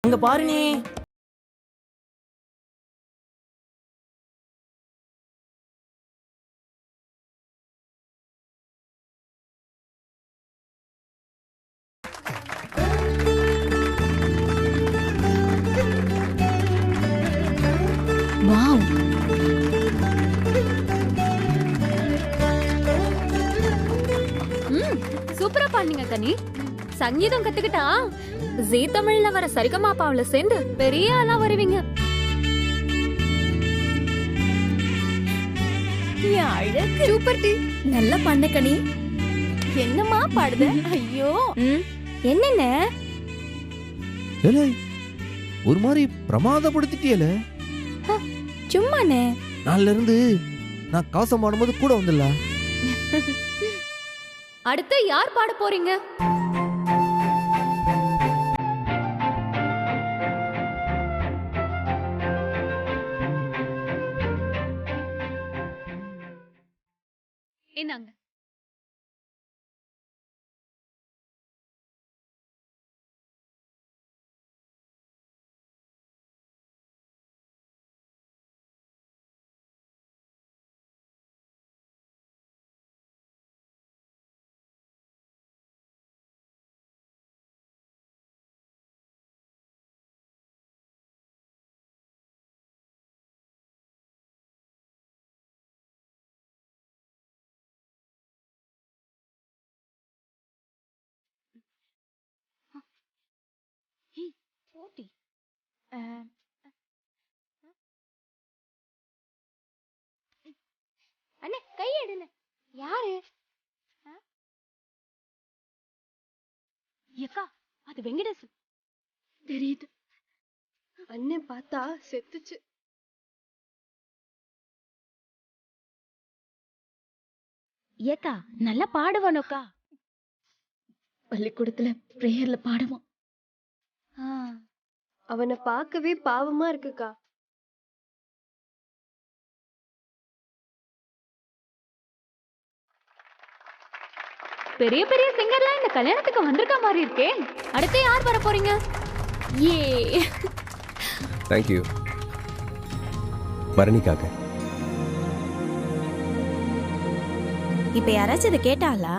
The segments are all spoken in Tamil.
அங்க பாருனே. வாவ், சூப்பரா பாடுனீங்க கனி. சங்கீதம் கத்துக்கிட்டா ஜீ தமிழ்ல வர சரிகமாபாவுல சேர்ந்து பெரிய ஆளா வருவீங்க. அழகு சூப்பர் டி. நல்லா பண்ண கனி. என்னம்மா பாடுத? ஐயோ என்னென்ன ஏலே ஒரு மாதிரி பிரமாதப்படுத்திட்டியல. சும்மாண்ணே. நாள்ல இருந்து நான் காசம் பாடும்போது கூட வந்துடல. அடுத்து யார் பாட போறீங்க? என்னங்க? போட்டி. அண்ணே கை எடுன. யாரு? ஏக்கா, அது வெங்கடேசன். தெரியுது. அண்ணன் பார்த்தா செத்துச்சு. ஏக்கா நல்லா பாடுவானோக்கா. பள்ளிக்கூடத்துல பிரேயர்ல பாடுவான். அவனை பார்க்கவே பாவமா இருக்குக்கா. பெரிய பெரிய சிங்கர்லாம் இந்த கல்யாணத்துக்கு வந்திருக்க மாதிரி இருக்கே. அடுத்து யார் வர போறீங்க? ஏ தேங்க் யூ. பரணிக்காக. இப்ப யாராச்சும் இதை கேட்டாளா?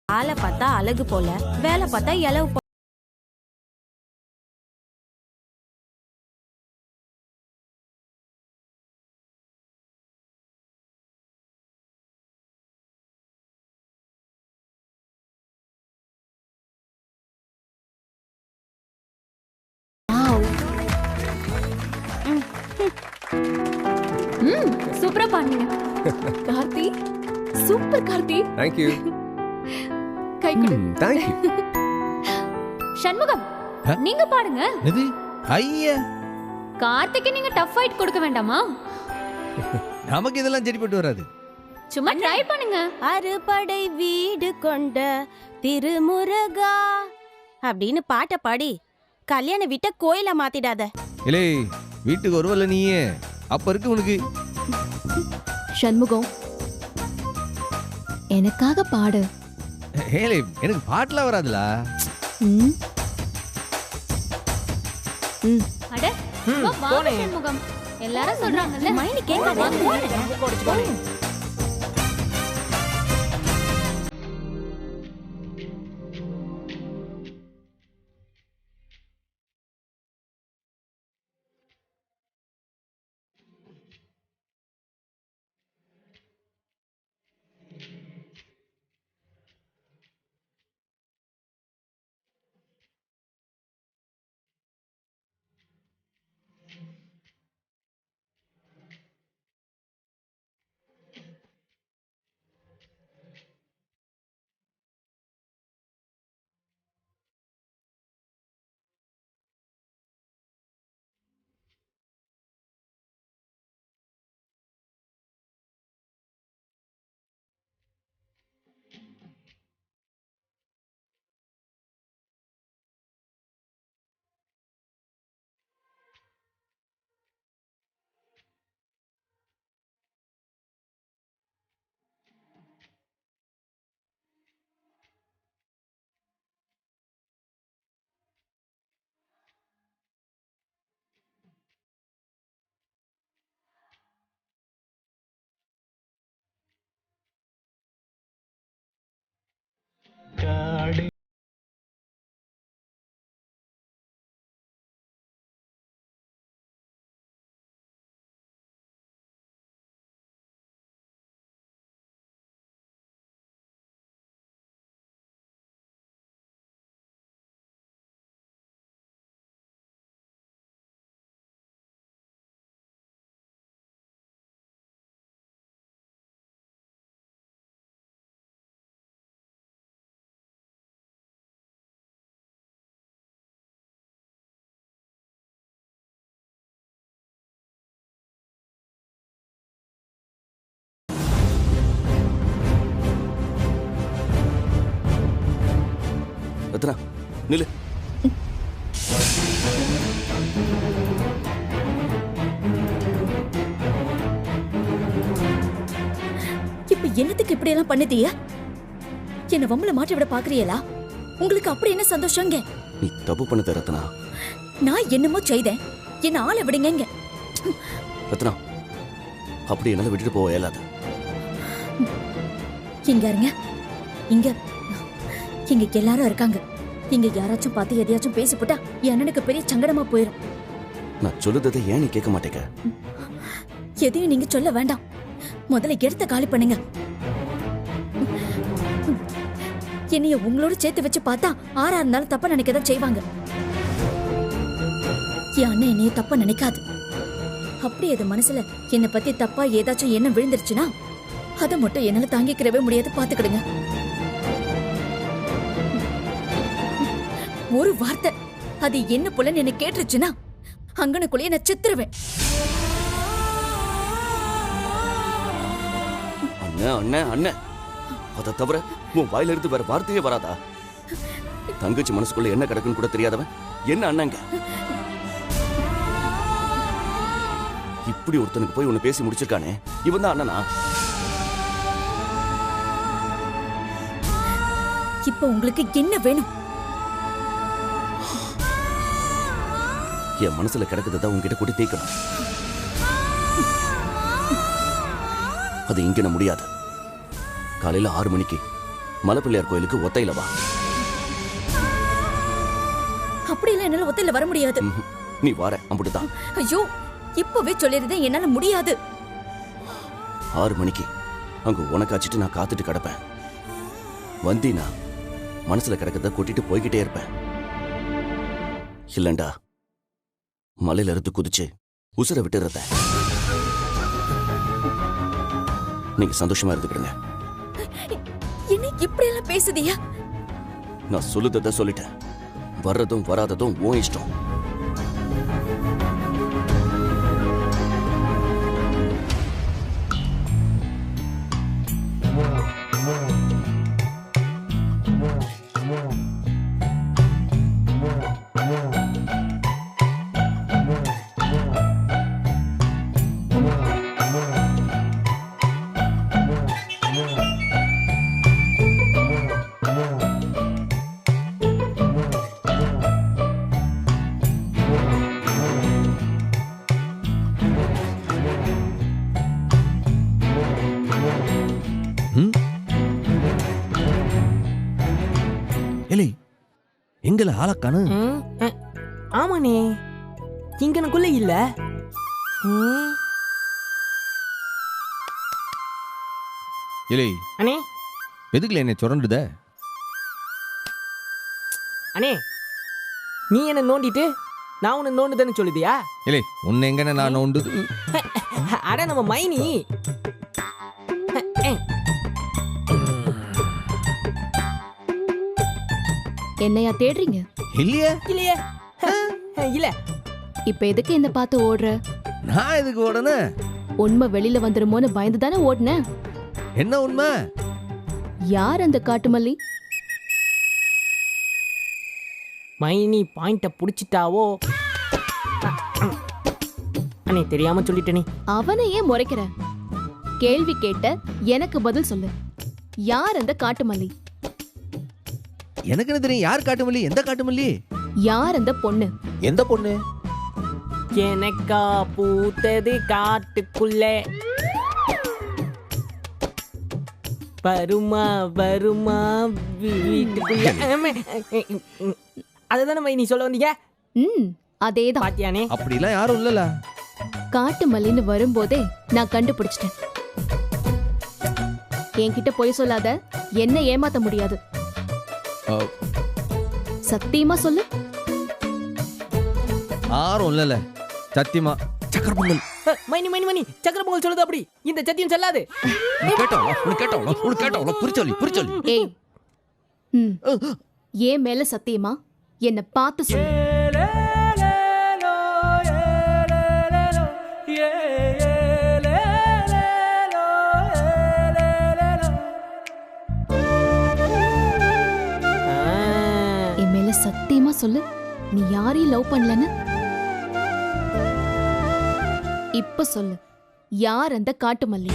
ஆளை பார்த்தா அழகு போல, வேலை பார்த்தா இலவு போல. சூப்பரா பாடுனீங்க. Karthi, super Karthi. Thank you. கை கொடு. Thank you. சண்முகம், நீங்க பாடுங்க. எது? ஐயா, கார்த்திக்கு நீங்க டஃப் ஃபைட் கொடுக்க வேண்டாமா? நமக்கு இதெல்லாம் சரிப்பட்டு வராது. சும்மா ட்ரை பண்ணுங்க. அறுபடை வீடு கொண்ட திருமுருகா அப்படின்னு பாட்ட பாடி கல்யாண வீட்டை கோயில மாத்திடாத. இலே வீட்டுக்கு வருவல்ல நீயே, அப்ப இருக்கு உனக்கு. சண்முகம், எனக்காக பாடு. ஏலே எனக்கு பாட்டுலாம் வராதுல. அட, வா சண்முகம். எல்லாரும் சொல்றாங்கல்ல. மைனி கேட்காத. ரத்னா நில்லு. இப்ப என்னத்துக்கு இப்படி எல்லாம் பண்ணுதீய? என்ன வம்பல மாட்டி விட பாக்குறீங்களா? உங்களுக்கு அப்படி என்ன சந்தோஷங்க? நீ தப்பு பண்ணத ரத்னா. நான் என்னமோ செய்தேன், என்ன ஆளை விடுங்க. ரத்னா, அப்படி என்னால விட்டுட்டு போக இயலாது. இங்க இருங்க, இங்க இங்க எல்லாரும் இருக்காங்க. இங்க யாராச்சும் பார்த்து எதையாச்சும் பேசி போட்டா என் அண்ணனுக்கு பெரிய சங்கடமா போயிடும். நான் சொல்லுறதை ஏன் நீ கேட்க மாட்டேங்க? எதையும் நீங்க சொல்ல வேண்டாம், முதல்ல எடுத்த காலி பண்ணுங்க. என்னைய உங்களோட சேர்த்து வச்சு பார்த்தா ஆறா இருந்தாலும் தப்பா நினைக்கதான் செய்வாங்க. என் அண்ணன் என்னைய தப்பா நினைக்காது. அப்படி அது மனசுல என்னை பத்தி தப்பா ஏதாச்சும் எண்ணம் விழுந்துருச்சுன்னா அதை மட்டும் என்னால தாங்கிக்கிறவே முடியாது, பாத்துக்கிடுங்க. ஒரு வார்த்தை அது என்ன போலன்னு என்ன கேட்டுருச்சுன்னா அங்கனுக்குள்ளேயே நான் செத்துருவேன். அண்ணன் அண்ணன் அண்ணன் அதை தவிர உன் வாயில இருந்து வேற வார்த்தையே வராதா? தங்கச்சி மனசுக்குள்ள என்ன கிடக்குன்னு கூட தெரியாதவன் என்ன அண்ணங்க? இப்படி ஒருத்தனுக்கு போய் உன்னை பேசி முடிச்சிருக்கானே, இவன் தான் அண்ணனா? இப்ப உங்களுக்கு என்ன வேணும்? என் மனசுல கிடக்குதான் உன்கிட்ட கூட்டி தீக்கணும். அது இங்க முடியாது. காலையில 6 மணிக்கு மலைப்பிள்ளையார் கோயிலுக்கு ஒத்தையில வா. அப்படியெல்லாம் என்னால ஒத்தையில வர முடியாது. நீ வார அம்புட்டுதான். ஐயோ, இப்பவே சொல்லிருந்தேன், என்னால முடியாது. 6 மணிக்கு அங்க உனக்காச்சிட்டு நான் காத்துட்டு கிடப்பேன். வந்தீனா மனசுல கிடக்கத கூட்டிட்டு போய்கிட்டே இருப்பேன். இல்லண்டா மலையில இருந்து குதிச்சு உசுர விட்டுறத. நீங்க சந்தோஷமா இருந்துக்கிடுங்க. என்ன இப்படி எல்லாம் பேசுதியா? நான் சொல்லுறத சொல்லிட்டேன். வர்றதும் வராததும் உன் இஷ்டம். எங்களை ஆளக்கானு? ஆமாண்ணே, இங்கனக்குள்ள இல்ல. இல்லை அண்ணே, எதுக்குல என்ன சுரண்டுத? அண்ணே, நீ என்ன நோண்டிட்டு நான் உன்னை நோண்டுதானே சொல்லுதியா? இல்லை உன்னை எங்கன்னு நான் நோண்டு? அட நம்ம மைனி. என்னையா தேடுறீங்க? இல்லையே. இல்லையே. இல்ல. இப்ப எதுக்கு என்ன பார்த்து ஓடுற? நான் எதுக்கு ஓடனே? உண்மை வெளியில வந்துருமோன்னு பயந்து தானே ஓடுன. என்ன உண்மை? யார் அந்த காட்டுமல்லி? மைனி பாயிண்ட புடிச்சிட்டாவோ? அண்ணே, தெரியாம சொல்லிட்டேனே. அவனை ஏன் முறைக்கிற? கேள்வி கேட்ட எனக்கு பதில் சொல்லு. யார் அந்த காட்டுமல்லி? எனக்கு என்ன தெரியும் யார் காட்டுமல்லி? எந்த காட்டுமல்லி? யார் அந்த பொண்ணு? எந்த பொண்ணு? எனக்கா பூத்தது காட்டுக்குள்ள, வருமா வருமா வீட்டுக்குள்ள. அதுதானே மைனி சொல்ல வந்தீங்க? அதேதான். பாத்தியானே? அப்படிலாம் யாரும் இல்லல. காட்டுமல்லின்னு வரும்போதே நான் கண்டுபிடிச்சிட்டேன். என்கிட்ட பொய் சொல்லாத, என்ன ஏமாத்த முடியாது. சத்தியமா சொல்லு. யாரும் இல்லல. சத்தியமா. சக்கர பொங்கல். மைனி மைனி மைனி சக்கர பொங்கல் சொல்லுது. அப்படி இந்த சத்தியம் செல்லாது. புரிச்சொல்லி. ஏய், ஏன் மேல சத்தியமா? என்ன பார்த்து சொல்லு. தைரியமா சொல்லு, நீ யாரையும் லவ் பண்ணலன்னு. இப்ப சொல்லு, யார் அந்த காட்டுமல்லி?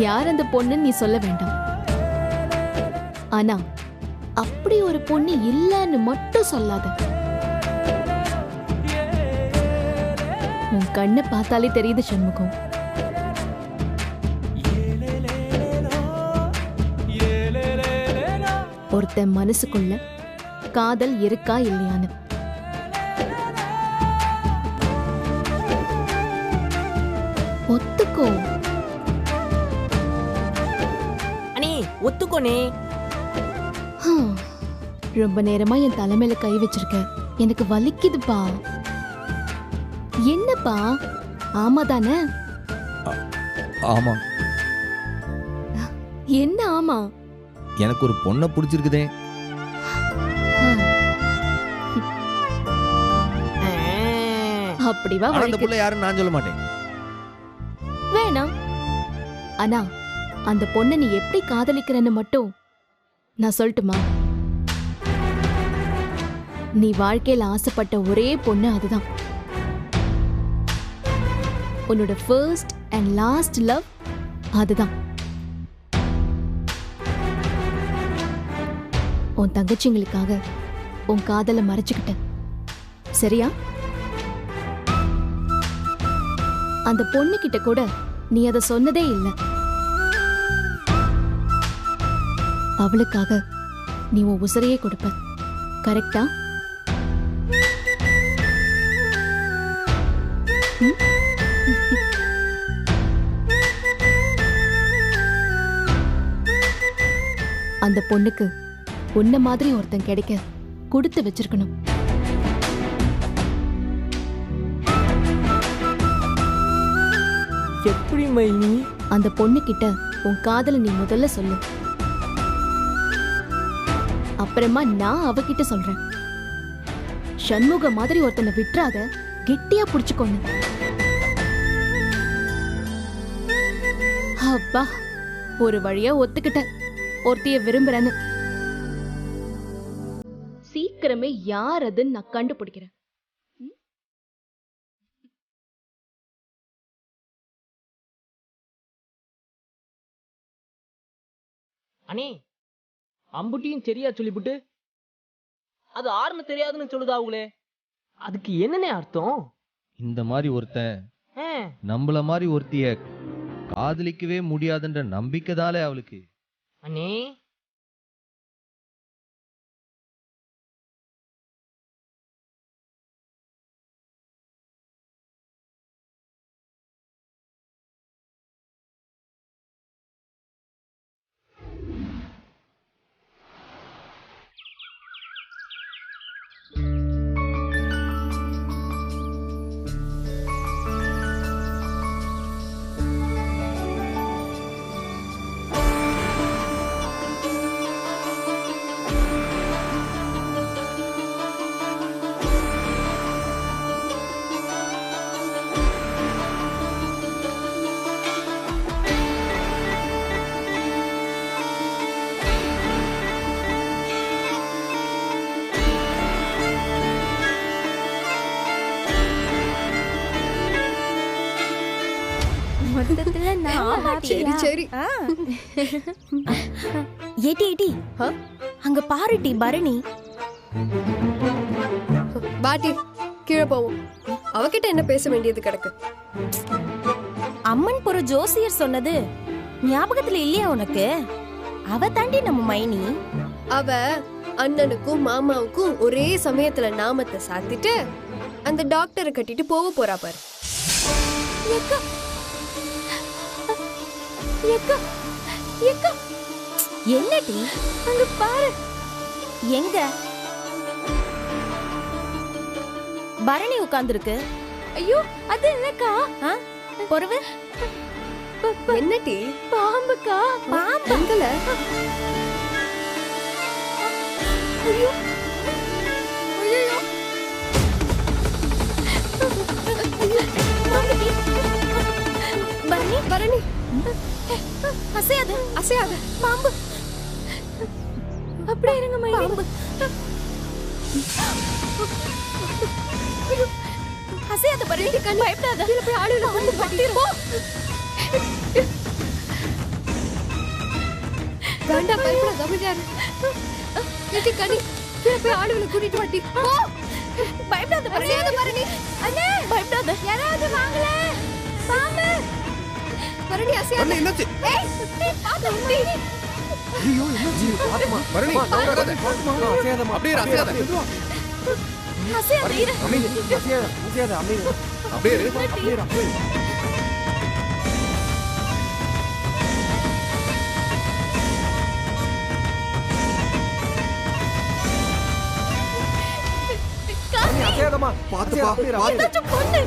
யார் அந்த பொண்ணு நீ சொல்ல வேண்டாம். ஆனா அப்படி ஒரு பொண்ணு இல்லன்னு மட்டும் சொல்லாத. உன் கண்ணை பார்த்தாலே தெரியுது சண்முகம். ஒருத்தன் மனசுக்குள்ள காதல் இருக்கா இல்லையான்னு. ஒத்துக்கோ. அண்ணே ஒத்துக்கோனே. ரொம்ப நேரமா என் தலைமையில கை வச்சிருக்க, எனக்கு வலிக்குதுப்பா. என்னப்பா? ஆமா தானே? ஆமா, என்ன ஆமா? எனக்கு ஒரு பொண்ணை பிடிச்சிருக்குதே. அப்படிவா? ஆனா அந்த புள்ள யாருன்னு நான் சொல்ல மாட்டேன். வேணாம். ஆனா அந்த பொண்ணை நீ எப்படி காதலிக்கிறன்னு மட்டும் நான் சொல்லட்டுமா? நீ வாழ்க்கையில ஆசைப்பட்ட ஒரே பொண்ணு அதுதான். உன்னோட ஃபர்ஸ்ட் அண்ட் லாஸ்ட் லவ் அதுதான். உன் தங்கச்சிங்களுக்காக உன் காதலை மறைச்சுக்கிட்ட, சரியா? அந்த பொண்ணு கிட்ட கூட நீ அதை சொன்னதே இல்லை. அவளுக்காக நீ உன் உசிரையே கொடுப்ப, கரெக்டா? அந்த பொண்ணுக்கு உன்ன மாதிரி ஒருத்தன் கிடைக்க கொடுத்து வச்சிருக்கணும். எப்படி மைனி? அந்த பொண்ணு கிட்ட உன் காதலை நீ முதல்ல சொல்லு. அப்புறமா நான் அவகிட்ட சொல்றேன். சண்முக மாதிரி ஒருத்தனை விட்டுறாத, கெட்டியா புடிச்சுக்கோன்னு. அப்பா, ஒரு வழியா ஒத்துக்கிட்ட ஒருத்திய விரும்புறேன்னு. சீக்கிரமே யார் அதுன்னு நான் கண்டுபிடிக்கிறேன். அண்ணே அம்புட்டியும் சரியா சொல்லிவிட்டு அது ஆறுன்னு தெரியாதுன்னு சொல்லுதாவுங்களே, அதுக்கு என்னன்னே அர்த்தம்? இந்த மாதிரி ஒருத்தன் ஆ, நம்மள மாதிரி ஒருத்திய காதலிக்கவே முடியாதுன்ற நம்பிக்கை தானே அவளுக்கு. அண்ணே சரி சரி. ஏடி ஏடி, அங்க பாருடி பரணி. பாட்டி கீழே போவோம். அவகிட்ட என்ன பேச வேண்டியது கிடக்கு? அம்மன் பொறு ஜோசியர் சொன்னது ஞாபகத்துல இல்லையா உனக்கு? அவ தாண்டி நம்ம மைனி. அவ அண்ணனுக்கும் மாமாவுக்கும் ஒரே சமயத்துல நாமத்தை சாத்திட்டு அந்த டாக்டரை கட்டிட்டு போக போறா பாரு. என்னடி அங்க பாரு. எங்க பரணி உட்கார்ந்துருக்கு? ஐயோ, அது என்னக்கா? பொறுவு. என்னடி? பாம்புக்கா? பாம்பு எங்கல? ஐயோ, ஐயோ, பரணி பரணி அசையாது. அசையாத பாம்பு. அப்படியே இருங்க மைனி. அசையாத பரணி, பயப்படாத. கீழே போய் ஆளுல வந்து பட்டிரும். வேண்டாம், பயப்படாத, அமைதியா இரு. ஏடி கனி, கீழே போய் ஆளுல கூட்டிட்டு வாடி. பயப்படாத பரணி. அசையாத பரணி. அண்ணே பயப்படாத. யாராவது வாங்கல. பாம்பு. பரணி அசையாத. பரணி என்னாச்சு? ஏய், பாத்து உண்டி. ஐயோ என்னாச்சு? பாத்துமா பரணி நகராத. அசையாதம்மா. அப்படியே இரு, அசையாத. அசையாத இரு. அமைதி. அசையாத அமைதி. அப்படியே இரு. அப்படியே இரு, அப்படியே இரு. அசையாதம்மா. பாத்துப்பா, பாத்து. ஏதாச்சும் பண்ணு.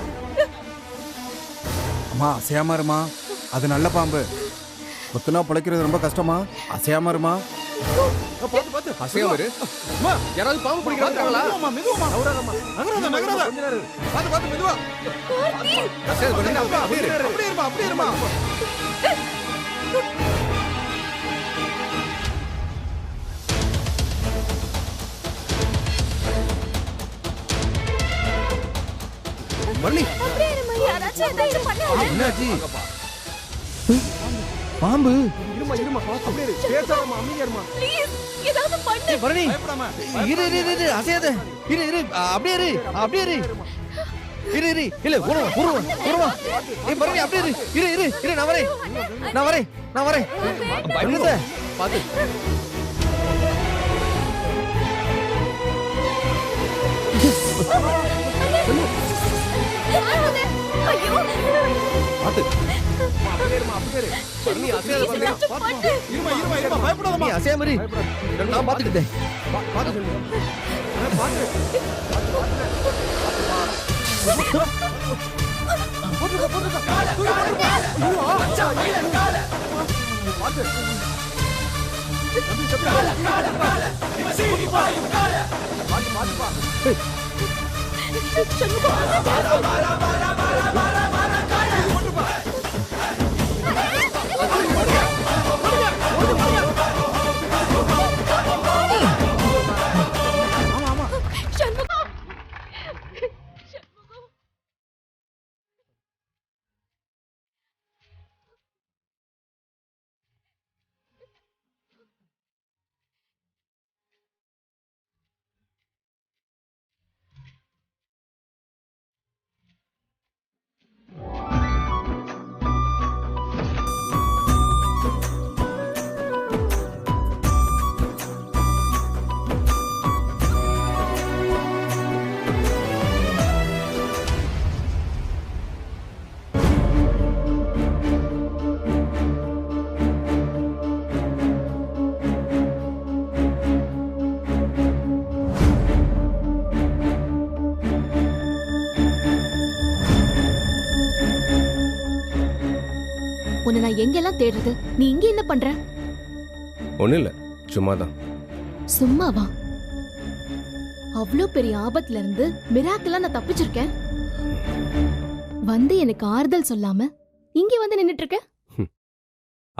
அம்மா அசையாம இருமா, அது நல்ல பாம்பு. கொத்துனா பிழைக்கிறது ரொம்ப கஷ்டமா. அசையாம இருமா. பாத்து பாத்து. அசையாம இரு. அம்மா, யாராவது பாம்பு பிடிக்கிறாங்களா? மெதுவாமா. நகராத நகராத. பாத்து பாத்து மெதுவா. அசையாத பரணி, அப்படியே இரு. அப்படியே இருமா, அப்படியே இருமா. பரணி, அப்படியே இருமா. யாராச்சும் ஏதாச்சும் பண்ணு. என்னாச்சு? பாம்பு. இருமா இருமா. அப்படியே இரு. பேசாதம்மா, அமைதியா இருமா. ப்ளீஸ் ஏதாவது பண்ணு. பரணி பயப்படாம. இரு இரு இரு, இரு அசையாத. இரு இரு, அப்படியே இரு, அப்படியே இரு. இரு இரு, இல்ல உருவா. ஏய் பரணி அப்படியே இரு. இரு இரு இரு, நான் வரேன். பயப்படாத. பாத்து. ஐயோ. பாத்து. அப்படியே இருமா, அப்படியே இரு. பரணி அசையாத பரணி. ஏதாச்சும் பண்ணு. இருமா இருமா இருமா, பயப்படாதம்மா. நீ அசையாம இரு. நான் பாத்துக்கிட்டேன். பாத்து சொல்லு. உன்னை நான் எங்கெல்லாம் தேடுறது? நீ இங்க என்ன பண்ற? ஒன்றும் இல்லை, சும்மா தான். சும்மாவா? அவ்வளோ பெரிய ஆபத்துல இருந்து மிராக்கிளா நான் தப்பிச்சிருக்கேன். வந்து எனக்கு ஆறுதல் சொல்லாம இங்க வந்து நின்னுட்டு இருக்க.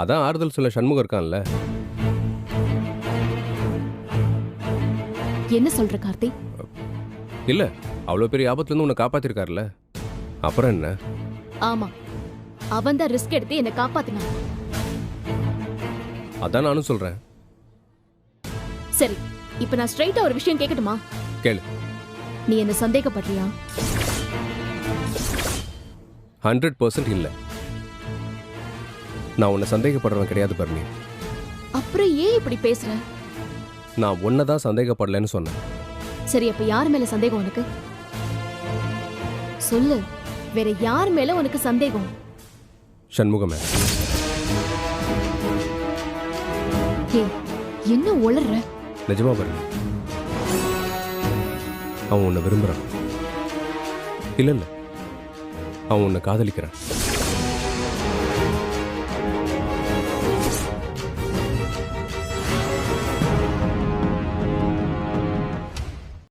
அதான் ஆறுதல் சொல்ல சண்முகம் இருக்கான்ல. என்ன சொல்ற கார்த்தி? இல்லை, அவ்வளோ பெரிய ஆபத்துலேருந்து உன்னை காப்பாற்றிருக்காருல்ல, அப்புறம் என்ன? ஆமா, அவன் தான் ரிஸ்க் எடுத்து என்னை காப்பாத்தினான். அதான் நானும் சொல்கிறேன். சரி, இப்ப நான் ஸ்ட்ரைட்டா ஒரு விஷயம் கேட்கட்டுமா? கேளு. நீ என்ன சந்தேகப்படுறியா? 100% இல்லை. நான் உன்னை சந்தேகப்படுறவன் கிடையாது பரணி. அப்புறம் ஏன் இப்படி பேசுற? நான் உன்னை தான் சந்தேகப்படலைன்னு சொன்னேன். சரி, அப்ப யார் மேல சந்தேகம் உனக்கு? சொல்லு, வேற யார் மேல உனக்கு சந்தேகம்? சண்முகமே. ஏய், என்ன உளற? நிஜமா பரணி, அவன் உன்னை விரும்புறான். இல்ல இல்ல, அவன் உன்னை காதலிக்கிறான்.